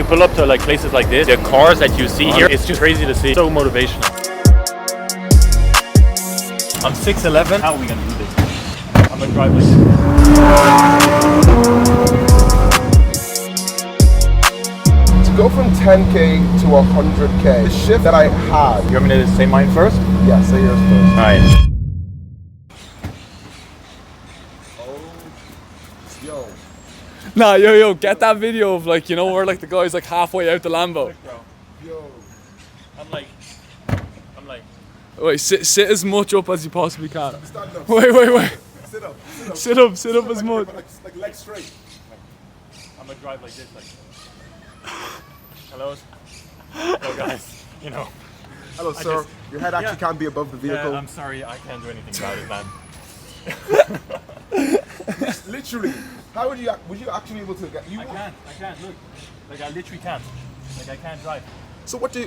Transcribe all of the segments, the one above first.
you pull up to like places like this, the cars that you see here, it's just crazy to see. So motivational. I'm 6'11". How are we gonna do this? I'm gonna drive like this. To go from 10K to 100K, the shift that I had. You want me to say mine first? Yeah, say yours first. Alright. Yo. Nah, yo, get that video of like, you know, where like the guy's like halfway out the Lambo. Yo. I'm like. Wait, sit as much up as you possibly can. Stand up. Wait. Sit up. Sit up as much. Like legs straight. I'm gonna drive like this, like. Hello guys. You know. Hello, sir. Your head actually can't be above the vehicle. Yeah, I'm sorry, I can't do anything about it, man. Literally. How would you actually be able to get? I can't. Look, like I literally can't. Like I can't drive. So what do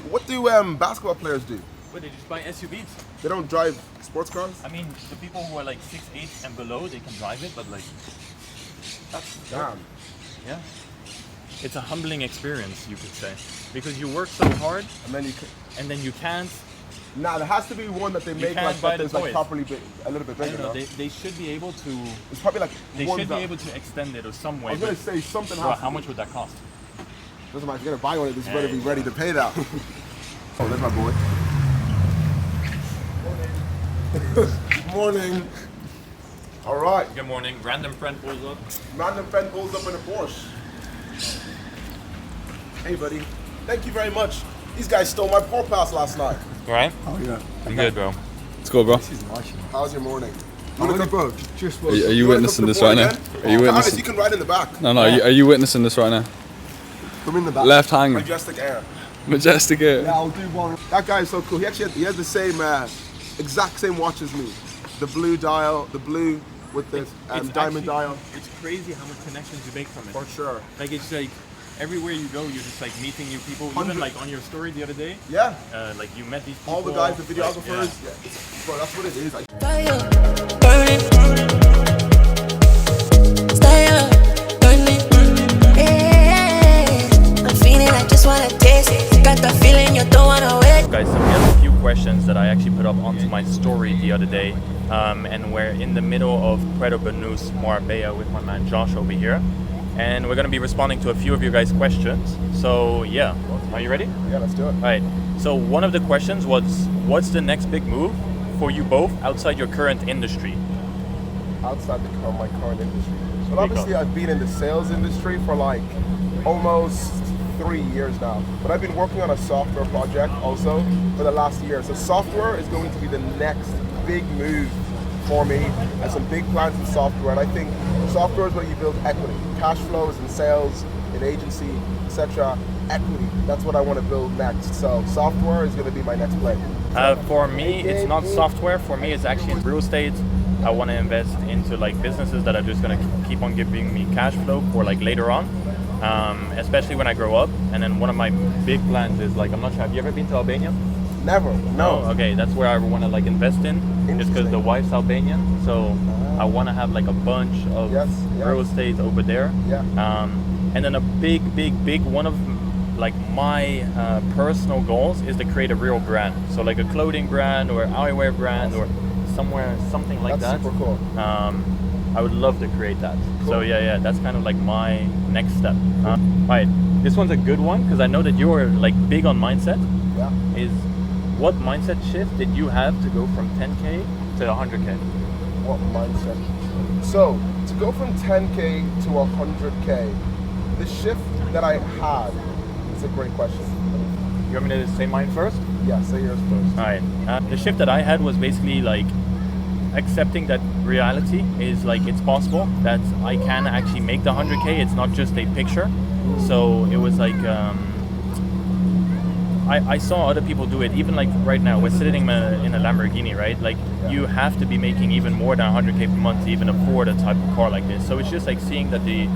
basketball players do? But they just buy SUVs. They don't drive sports cars. I mean, the people who are like 6'8" and below, they can drive it, but like, That's damn. yeah, it's a humbling experience, you could say, because you work so hard, And then you can't. Nah, there has to be one that they make can't like buy that the is like toys. properly big, a little bit I bigger. don't know. No? They should be able to. It's probably like They one should be that- able to extend it or some I way. was gonna But say something bro, has. how much would that cost? Doesn't matter. If you're gonna buy one of these, you better be Yeah. ready to pay that. Oh, there's my boy. Morning. All right. Good morning. Random friend pulls up. Random friend pulls up in a Porsche. Hey, buddy. Thank you very much. These guys stole my poor pass last night. Right? Oh yeah. I'm good, bro. Let's go, bro. How's your morning? Are Are you witnessing this right now? Are you Honest, you witnessing? can ride in the back. No. Are you witnessing this right now? Come in the back. Left hanging. Majestic air. Majestic air. Yeah, I'll do one. That guy is so cool. He has the same, exact same watch as me. The blue dial, the blue with the diamond dial. It's crazy how much connections you make from it. For sure. Like it's like everywhere you go, you're just like meeting new people. Even 100. like on your story the other day, Yeah. like you met these people. All the guys, the like, videographers. Yeah. Bro, that's what it is. Like, Fire, burning. Stay up, burning. Yeah, I'm feeling, I just wanna taste it. Got the feeling you don't wanna wait. Guys, so we have a few questions that I actually put up onto my story the other day, and we're in the middle of Puerto Banús, Marbella, with my man Josh over here, and we're gonna be responding to a few of your guys' questions. So yeah, are you ready? yeah, let's do it. All right. So one of the questions was, what's the next big move for you both outside your current industry? Outside my current industry. Well, obviously, I've been in the sales industry for like almost 3 years now. But I've been working on a software project also for the last year. So software is going to be the next big move for me. I have some big plans in software, and I think software is where you build equity, cash flows in sales, in agency, etc. Equity. That's what I want to build next. So software is going to be my next play. For me, it's not software. For me, it's actually real estate. I want to invest into like businesses that are just gonna keep on giving me cash flow for like later on, especially when I grow up. And then one of my big plans is like, I'm not sure. Have you ever been to Albania? Never. No. Okay, that's where I want to like invest in, just because the wife's Albanian. So I want to have like a bunch of real estate over there. Yeah. And then a big one of like my personal goals is to create a real brand. So like a clothing brand or eyewear brand or something like That's that. super cool. I would love to create that. Cool. So yeah, that's kind of like my next step. All right, this one's a good one because I know that you're like big on mindset. Yeah. Is what mindset shift did you have to go from 10K to 100K? What mindset? So to go from 10K to 100K, the shift that I had. It's a great question. You want me to say mine first? Yeah, say yours first. All right. The shift that I had was basically like accepting that reality is like it's possible that I can actually make the 100K. It's not just a picture. So it was like I saw other people do it. Even like right now, we're sitting in a Lamborghini, right? Like you have to be making even more than 100K per month to even afford a type of car like this. So it's just like seeing that the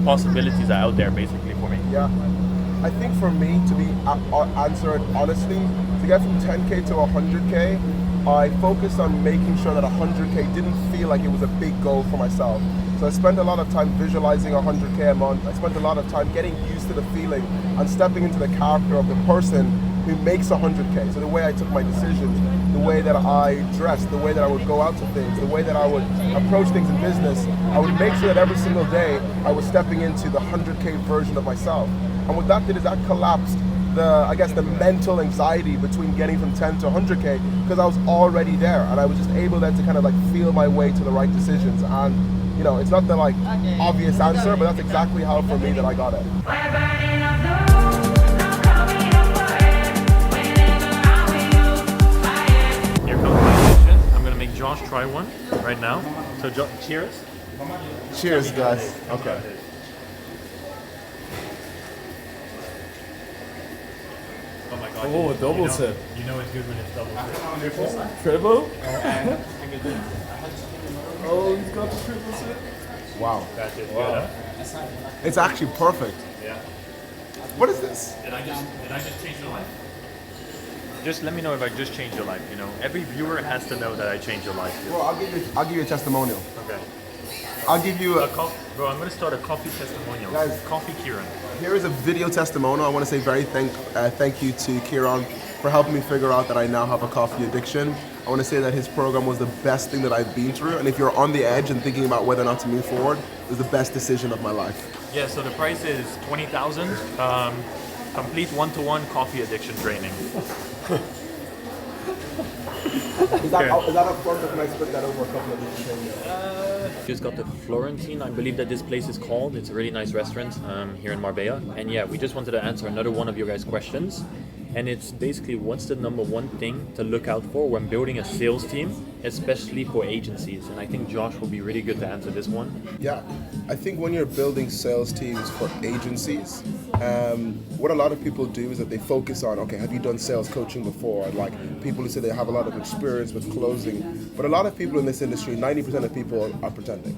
possibilities are out there, basically for me. Yeah. I think for me to be answered honestly, to get from 10K to 100K, I focused on making sure that 100K didn't feel like it was a big goal for myself. So I spent a lot of time visualizing 100K a month. I spent a lot of time getting used to the feeling and stepping into the character of the person who makes 100K. So the way I took my decisions, the way that I dressed, the way that I would go out to things, the way that I would approach things in business, I would make sure that every single day I was stepping into the 100K version of myself. And what that did is that collapsed the mental anxiety between getting from 10 to 100K, because I was already there and I was just able then to kind of like feel my way to the right decisions. And you know, it's not the like obvious answer, but that's exactly how for me that I got it. Here comes my addiction. I'm gonna make Josh try one right now. So cheers. Cheers, guys. Okay. Oh my god. Oh, a double sip. You know it's good when it's double sip. Triple? Oh, he's got the triple sip. Wow. That is good, huh? It's actually perfect. Yeah. What is this? Did I just change your life? Just let me know if I just changed your life, you know. Every viewer has to know that I changed your life. Well, I'll give you a testimonial. Okay. I'll give you Bro, I'm gonna start a coffee testimonial. Guys. Coffee Kieran. Here is a video testimonial. I want to say thank you to Kieran for helping me figure out that I now have a coffee addiction. I want to say that his program was the best thing that I've been through, and if you're on the edge and thinking about whether or not to move forward, it was the best decision of my life. Yeah, so the price is 20,000. Complete one-to-one coffee addiction training. Is that upfront, or can I split that over a couple of different things? Just got the Florentine, I believe that this place is called. It's a really nice restaurant here in Marbella. And yeah, we just wanted to answer another one of your guys' questions. And it's basically, what's the number one thing to look out for when building a sales team, especially for agencies? And I think Josh will be really good to answer this one. Yeah, I think when you're building sales teams for agencies, what a lot of people do is that they focus on, okay, have you done sales coaching before? And like people who say they have a lot of experience with closing. But a lot of people in this industry, 90% of people are pretending.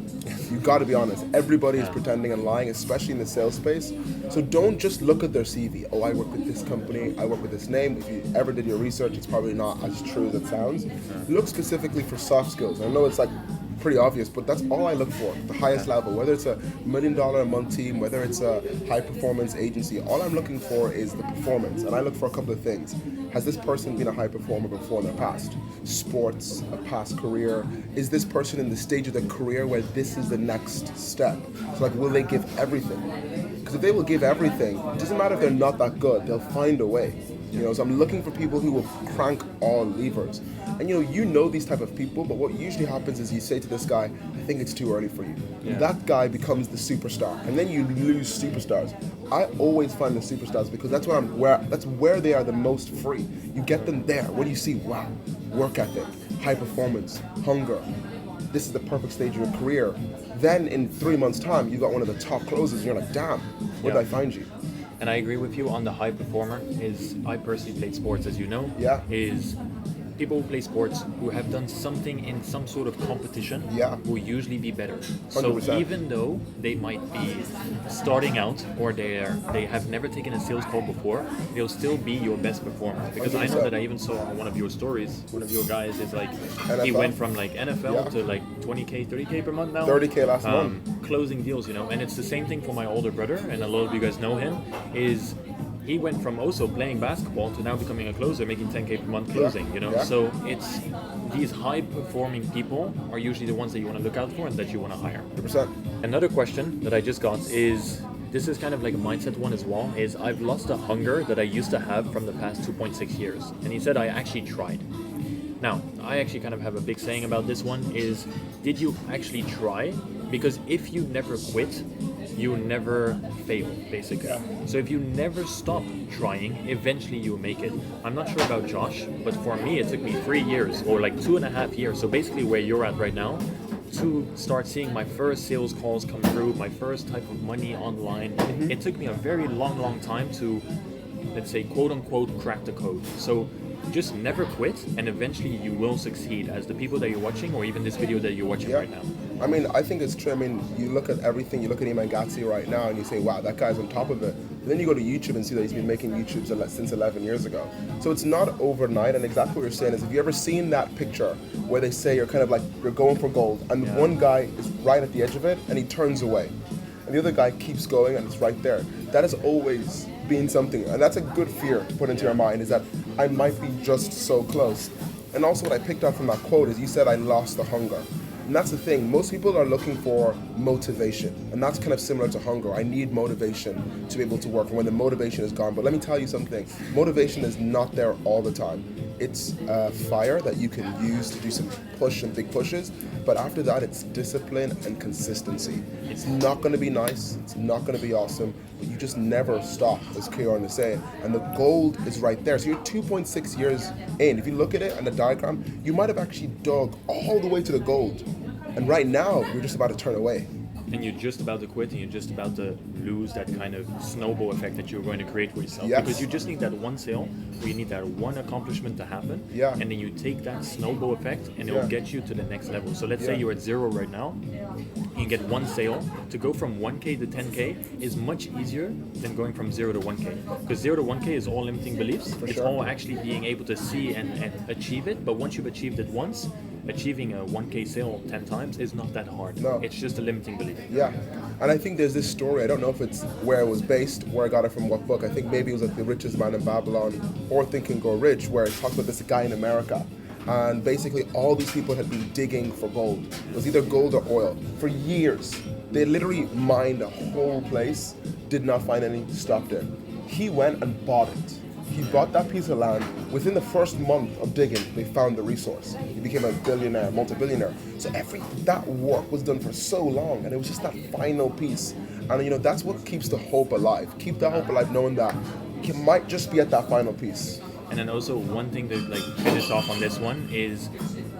You've got to be honest. Everybody is pretending and lying, especially in the sales space. So don't just look at their CV. Oh, I work with this company, I work with this name. If you ever did your research, it's probably not as true as it sounds. Look specifically for soft skills. I know it's like pretty obvious, but that's all I look for, the highest level, whether it's a $1 million a month team, whether it's a high performance agency. All I'm looking for is the performance, and I look for a couple of things. Has this person been a high performer before in the past? Sports, a past career. Is this person in the stage of their career where this is the next step? So like, will they give everything? Because if they will give everything, it doesn't matter if they're not that good, they'll find a way. You know, so I'm looking for people who will crank all levers. And you know these type of people, but what usually happens is you say to this guy, I think it's too early for you. Yeah. That guy becomes the superstar, and then you lose superstars. I always find the superstars because that's where they are the most free. You get them there. What do you see? Wow, work ethic, high performance, hunger. This is the perfect stage of your career. Then in 3 months' time, you got one of the top closers, and you're like, damn, where did I find you? And I agree with you on the high performer. I personally played sports, as you know. Yeah. Is people who play sports who have done something in some sort of competition will usually be better. 100%. So even though they might be starting out or they have never taken a sales call before, they'll still be your best performer. Because 100%. I know that I even saw on one of your stories, one of your guys is like, NFL? He went from like NFL to like 20K, 30K per month now. 30K last month. Closing deals, and it's the same thing for my older brother, and a lot of you guys know him, is he went from also playing basketball to now becoming a closer, making 10K per month closing, So it's these high performing people are usually the ones that you want to look out for and that you want to hire. 100%. Another question that I just got is, this is kind of like a mindset one as well, is I've lost the hunger that I used to have from the past 2.6 years. And he said, I actually tried. Now, I actually kind of have a big saying about this one is, did you actually try? Because if you never quit, you never fail, basically. Yeah. So if you never stop trying, eventually you'll make it. I'm not sure about Josh, but for me, it took me 3 years or like 2.5 years. So basically where you're at right now, to start seeing my first sales calls come through, my first type of money online. Mm-hmm. It took me a very long time to, let's say, quote unquote, crack the code. So just never quit, and eventually you will succeed, as the people that you're watching, or even this video that you're watching right now. I mean, I think it's true. I mean, you look at everything, you look at Iman Gatsi right now and you say, wow, that guy's on top of it. And then you go to YouTube and see that he's been making YouTubes since 11 years ago. So it's not overnight, and exactly what you're saying is, have you ever seen that picture where they say you're kind of like, you're going for gold, and one guy is right at the edge of it, and he turns away. And the other guy keeps going, and it's right there. That has always been something, and that's a good fear to put into your mind, is that I might be just so close. And also what I picked up from that quote is you said I lost the hunger. And that's the thing, most people are looking for motivation, and that's kind of similar to hunger. I need motivation to be able to work, and when the motivation is gone, but let me tell you something, motivation is not there all the time. It's a fire that you can use to do some push and big pushes, but after that it's discipline and consistency. It's not going to be nice, it's not going to be awesome, but you just never stop, as Kieran is saying, and the gold is right there. So you're 2.6 years in. If you look at it on the diagram, you might have actually dug all the way to the gold, and right now you're just about to turn away. And you're just about to quit, and you're just about to lose that kind of snowball effect that you're going to create for yourself. Yes. Because you just need that one sale, or you need that one accomplishment to happen, Yeah. and then you take that snowball effect, and it will Yeah. get you to the next level. So let's say Yeah. you're at 0 right now, you get one sale. To go from 1K to 10K is much easier than going from 0 to 1K. Because 0 to 1K is all limiting beliefs. It's sure. all actually being able to see and achieve it. But once you've achieved it once, achieving a 1K sale 10 times is not that hard. No. It's just a limiting belief. Yeah, and I think there's this story, I don't know if it's where it was based, where I got it from what book, I think maybe it was like The Richest Man in Babylon or Think and Grow Rich, where it talks about this guy in America. And basically all these people had been digging for gold. It was either gold or oil for years. They literally mined a whole place, did not find any, stopped it. He went and bought it. He bought that piece of land. Within the first month of digging, they found the resource. He became a billionaire, multi-billionaire. So that work was done for so long, and it was just that final piece. And that's what keeps the hope alive. Keep that hope alive, knowing that you might just be at that final piece. And then also one thing to finish off on this one is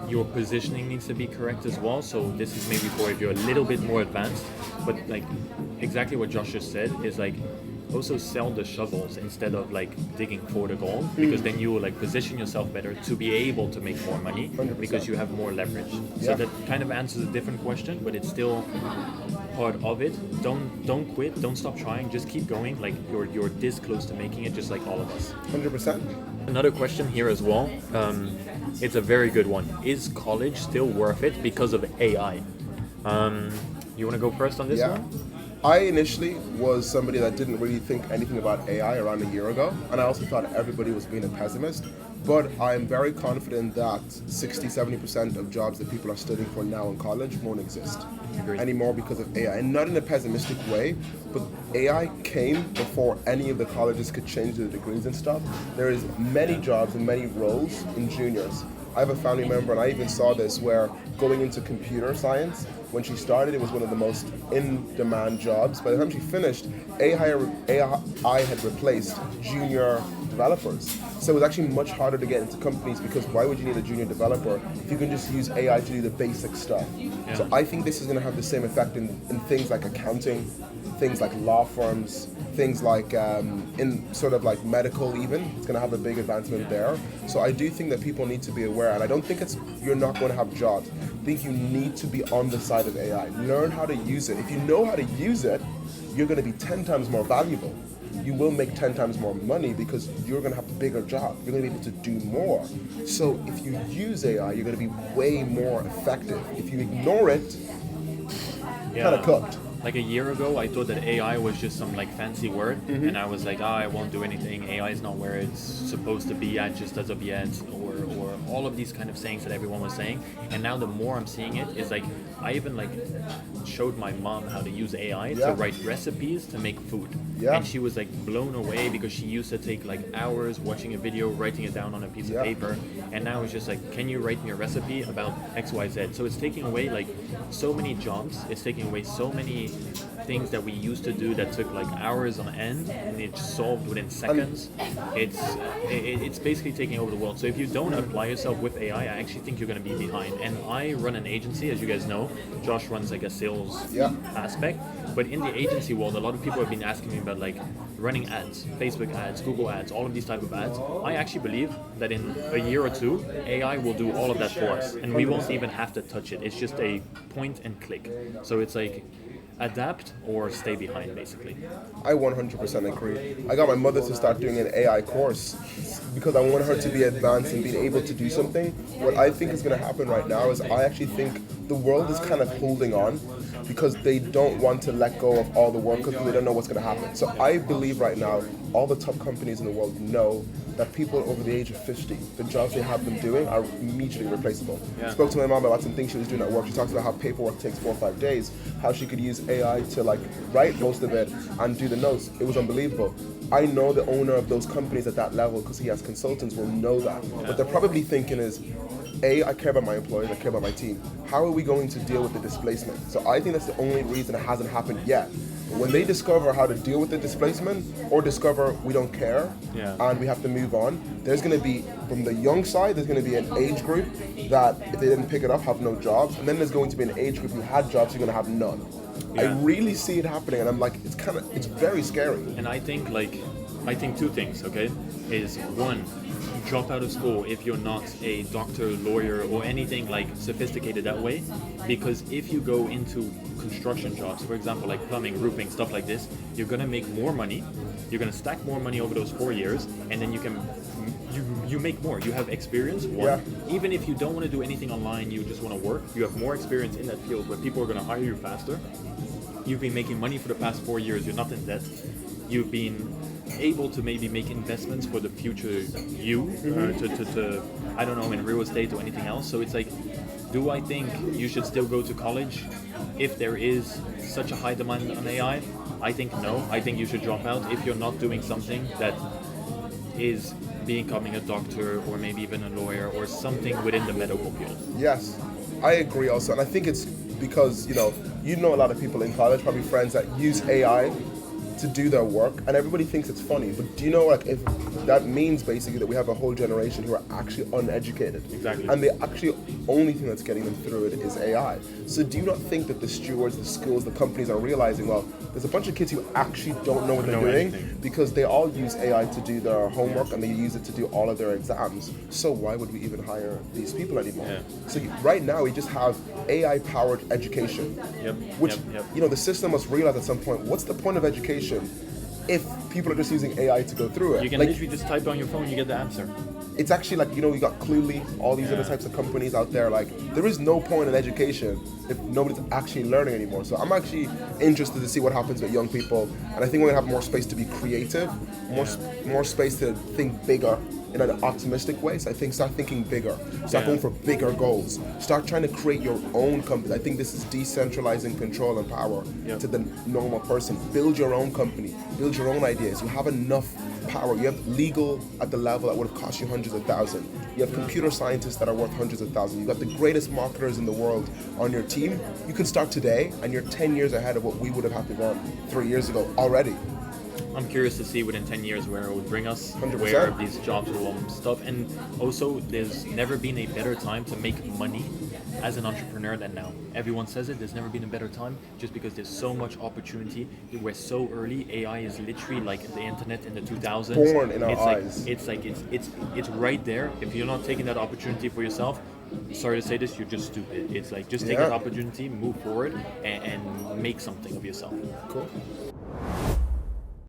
your positioning needs to be correct as well. So this is maybe for if you're a little bit more advanced, but exactly what Josh just said is also sell the shovels instead of digging for the gold, because then you will position yourself better to be able to make more money 100%. because you have more leverage. Yeah. So that kind of answers a different question, but it's still part of it. Don't quit, don't stop trying, just keep going. You're this close to making it, just like all of us. 100%. Another question here as well. It's a very good one. Is college still worth it because of AI? You want to go first on this Yeah. one? I initially was somebody that didn't really think anything about AI around a year ago, and I also thought everybody was being a pessimist. But I'm very confident that 60-70% of jobs that people are studying for now in college won't exist Agreed. anymore because of AI. And not in a pessimistic way, but AI came before any of the colleges could change their degrees and stuff. There is many jobs and many roles in juniors. I have a family member, and I even saw this, where going into computer science, when she started, it was one of the most in-demand jobs. By the time she finished, AI had replaced junior developers. So it was actually much harder to get into companies, because why would you need a junior developer if you can just use AI to do the basic stuff? Yeah. So I think this is going to have the same effect in things like accounting, things like law firms, things like in sort of like medical even. It's going to have a big advancement there. So I do think that people need to be aware, and I don't think you're not going to have jobs. I think you need to be on the side of AI. Learn how to use it. If you know how to use it, you're going to be 10 times more valuable. You will make 10 times more money because you're going to have a bigger job. You're going to be able to do more. So if you use AI, you're going to be way more effective. If you ignore it, kind of cooked. Like a year ago, I thought that AI was just some fancy word, and I was like, I won't do anything. AI is not where it's supposed to be at just as of yet, or all of these kind of sayings that everyone was saying. And now the more I'm seeing it, is I even showed my mom how to use AI to write recipes to make food. Yeah. And she was blown away, because she used to take hours watching a video, writing it down on a piece of paper, and now it's just can you write me a recipe about XYZ? So it's taking away so many jobs. It's taking away so many things that we used to do that took hours on end, and it's solved within seconds. It's basically taking over the world. So if you don't apply yourself with AI, I actually think you're going to be behind. And I run an agency, as you guys know, Josh runs like a sales Yeah. aspect. But in the agency world, a lot of people have been asking me about like running ads, Facebook ads, Google ads, all of these type of ads. I actually believe that in a year or two, AI will do all of that for us, and we won't even have to touch it. It's just a point and click. So it's like adapt or stay behind, basically. I 100% agree. I got my mother to start doing an AI course because I want her to be advanced and being able to do something. What I think is going to happen right now is I actually think the world is kind of holding on because they don't want to let go of all the work because they don't know what's going to happen. So I believe right now all the top companies in the world know that people over the age of 50, the jobs they have them doing are immediately replaceable. Yeah. Spoke to my mom about some things she was doing at work. She talks about how paperwork takes 4 or 5 days, how she could use AI to like write most of it and do the notes. It was unbelievable. I know the owner of those companies at that level because he has consultants will know that. What they're probably thinking is, A, I care about my employees, I care about my team. How are we going to deal with the displacement? So I think that's the only reason it hasn't happened yet. When they discover how to deal with the displacement or discover we don't care and we have to move on, there's going to be, from the young side, there's going to be an age group that if they didn't pick it up have no jobs, and then there's going to be an age group who had jobs who are going to have none. I really see it happening, and I'm like, it's very scary. And I think two things, okay? Is one, drop out of school if you're not a doctor, lawyer, or anything like sophisticated that way. Because if you go into construction jobs, for example, like plumbing, roofing, stuff like this, you're gonna make more money. You're gonna stack more money over those 4 years, and then you make more. You have experience. One, even if you don't want to do anything online, you just want to work. You have more experience in that field where people are gonna hire you faster. You've been making money for the past 4 years. You're not in debt. You've been able to maybe make investments for the future you, to I don't know, in real estate or anything else. So it's like, do I think you should still go to college if there is such a high demand on AI? I think no. I think you should drop out if you're not doing something that is becoming a doctor or maybe even a lawyer or something within the medical field. Yes, I agree also. And I think it's because, you know a lot of people in college, probably friends that use AI to do their work, and everybody thinks it's funny. But do you know, like, if that means basically that we have a whole generation who are actually uneducated, Exactly. and the actually only thing that's getting them through it is AI. So do you not think that the stewards, the schools, the companies are realizing, well, there's a bunch of kids who actually don't know what they're doing because they all use AI to do their homework and they use it to do all of their exams. So why would we even hire these people anymore? So right now we just have AI-powered education, which you know the system must realize at some point, what's the point of education if people are just using AI to go through it? You can Like, literally just type on your phone, you get the answer. it's actually like, you got Cluely, all these other types of companies out there. Like, there is no point in education if nobody's actually learning anymore. So I'm actually interested to see what happens with young people, and I think we're gonna have more space to be creative, more space to think bigger in an optimistic way. So I think start thinking bigger, start going for bigger goals, start trying to create your own company. I think this is decentralizing control and power to the normal person. Build your own company, build your own ideas. You have enough power. You have legal at the level that would have cost you hundreds of thousands. You have computer scientists that are worth hundreds of thousands. You've got the greatest marketers in the world on your team. You can start today and you're 10 years ahead of what we would have had to done 3 years ago already. I'm curious to see within 10 years where it would bring us, 100%. where these jobs will stop. And also, there's never been a better time to make money as an entrepreneur than now. Everyone says it, there's never been a better time just because there's so much opportunity. We're so early. AI is literally like the internet in the 2000s. Born in our eyes. It's right there. If you're not taking that opportunity for yourself, sorry to say this, you're just stupid. It's like, just take that opportunity, move forward, and make something of yourself. Cool.